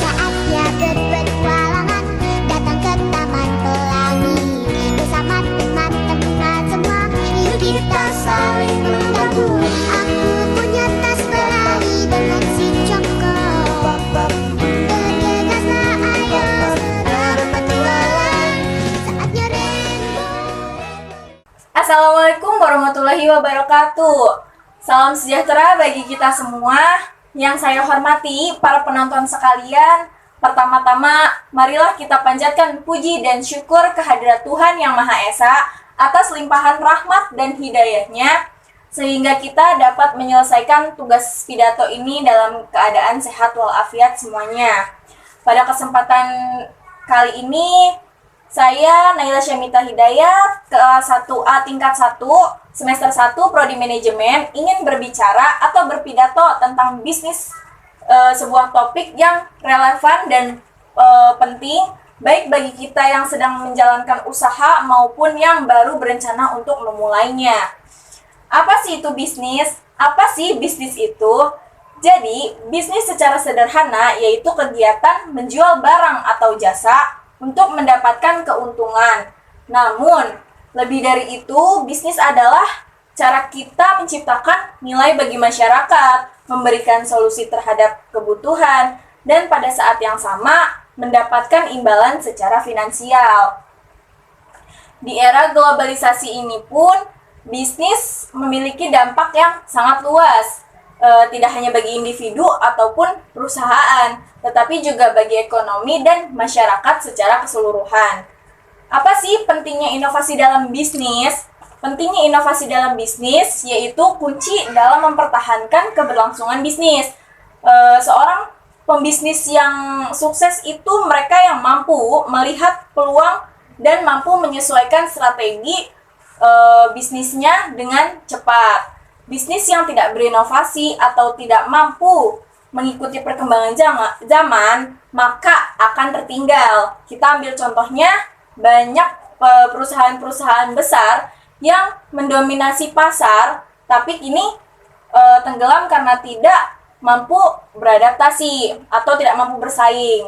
Saatnya berpetualangan, datang ke Taman Pelangi. Bersama teman-teman semua, yuk kita saling membantu. Aku punya tas berlari dengan si Joko. Bergegaslah ayo berpetualang. Saatnya rainbow. Assalamualaikum warahmatullahi wabarakatuh. Salam sejahtera bagi kita semua. Yang saya hormati para penonton sekalian, pertama-tama marilah kita panjatkan puji dan syukur kehadirat Tuhan Yang Maha Esa atas limpahan rahmat dan hidayahnya, sehingga kita dapat menyelesaikan tugas pidato ini dalam keadaan sehat walafiat semuanya. Pada kesempatan kali ini, saya Naila Syamita Hidayat, kelas 1A tingkat 1, semester 1 Prodi Manajemen, ingin berbicara atau berpidato tentang bisnis, sebuah topik yang relevan dan penting, baik bagi kita yang sedang menjalankan usaha maupun yang baru berencana untuk memulainya. Apa sih itu bisnis? Apa sih bisnis itu? Jadi, bisnis secara sederhana yaitu kegiatan menjual barang atau jasa untuk mendapatkan keuntungan. Namun, lebih dari itu, bisnis adalah cara kita menciptakan nilai bagi masyarakat, memberikan solusi terhadap kebutuhan, dan pada saat yang sama mendapatkan imbalan secara finansial. Di era globalisasi ini pun, bisnis memiliki dampak yang sangat luas. Tidak hanya bagi individu ataupun perusahaan, tetapi juga bagi ekonomi dan masyarakat secara keseluruhan. Apa sih pentingnya inovasi dalam bisnis? Pentingnya inovasi dalam bisnis yaitu kunci dalam mempertahankan keberlangsungan bisnis. Seorang pembisnis yang sukses itu mereka yang mampu melihat peluang dan mampu menyesuaikan strategi bisnisnya dengan cepat. Bisnis yang tidak berinovasi atau tidak mampu mengikuti perkembangan zaman, maka akan tertinggal. Kita ambil contohnya, banyak perusahaan-perusahaan besar yang mendominasi pasar, tapi kini tenggelam karena tidak mampu beradaptasi atau tidak mampu bersaing.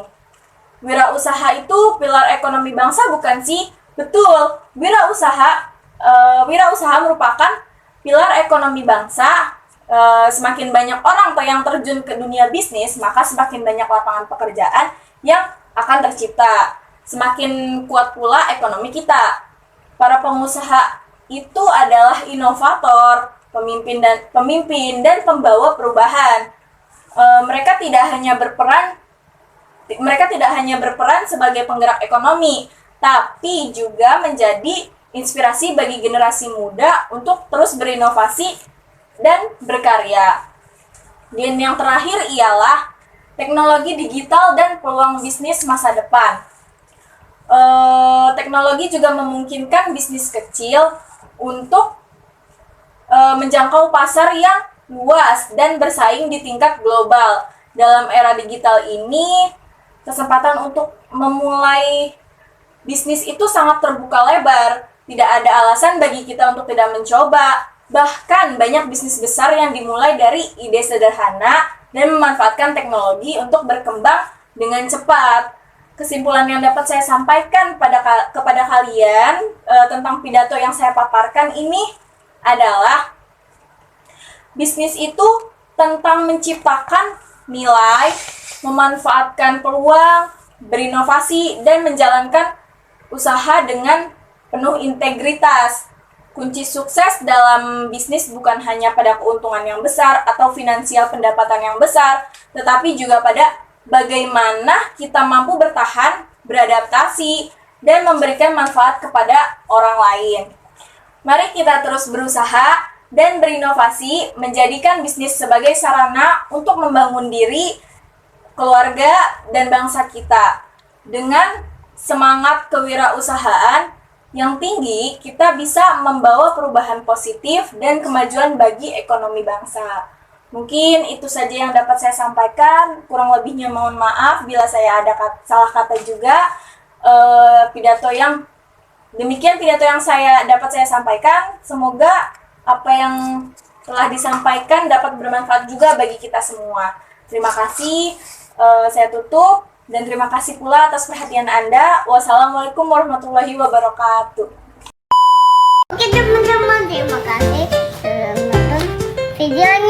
Wirausaha itu pilar ekonomi bangsa, bukan sih? Betul, wirausaha merupakan pilar ekonomi bangsa. Semakin banyak orang yang terjun ke dunia bisnis, maka semakin banyak lapangan pekerjaan yang akan tercipta. Semakin kuat pula ekonomi kita. Para pengusaha itu adalah inovator, pemimpin dan pembawa perubahan. Mereka tidak hanya berperan sebagai penggerak ekonomi, tapi juga menjadi inspirasi bagi generasi muda untuk terus berinovasi dan berkarya. Dan yang terakhir ialah teknologi digital dan peluang bisnis masa depan. Teknologi juga memungkinkan bisnis kecil untuk menjangkau pasar yang luas dan bersaing di tingkat global. Dalam era digital ini, kesempatan untuk memulai bisnis itu sangat terbuka lebar. Tidak ada alasan bagi kita untuk tidak mencoba. Bahkan banyak bisnis besar yang dimulai dari ide sederhana dan memanfaatkan teknologi untuk berkembang dengan cepat. Kesimpulan yang dapat saya sampaikan kepada kalian tentang pidato yang saya paparkan ini adalah bisnis itu tentang menciptakan nilai, memanfaatkan peluang, berinovasi, dan menjalankan usaha dengan penuh integritas. Kunci sukses dalam bisnis bukan hanya pada keuntungan yang besar atau finansial pendapatan yang besar, tetapi juga pada bagaimana kita mampu bertahan, beradaptasi, dan memberikan manfaat kepada orang lain. Mari kita terus berusaha dan berinovasi, menjadikan bisnis sebagai sarana untuk membangun diri, keluarga, dan bangsa kita. Dengan semangat kewirausahaan yang tinggi, kita bisa membawa perubahan positif dan kemajuan bagi ekonomi bangsa. Mungkin itu saja yang dapat saya sampaikan. Kurang lebihnya mohon maaf bila saya ada salah kata juga. Demikian pidato yang dapat saya sampaikan. Semoga apa yang telah disampaikan dapat bermanfaat juga bagi kita semua. Terima kasih, saya tutup, dan terima kasih pula atas perhatian Anda. Wassalamualaikum warahmatullahi wabarakatuh. Oke teman-teman, terima kasih sudah menonton videonya.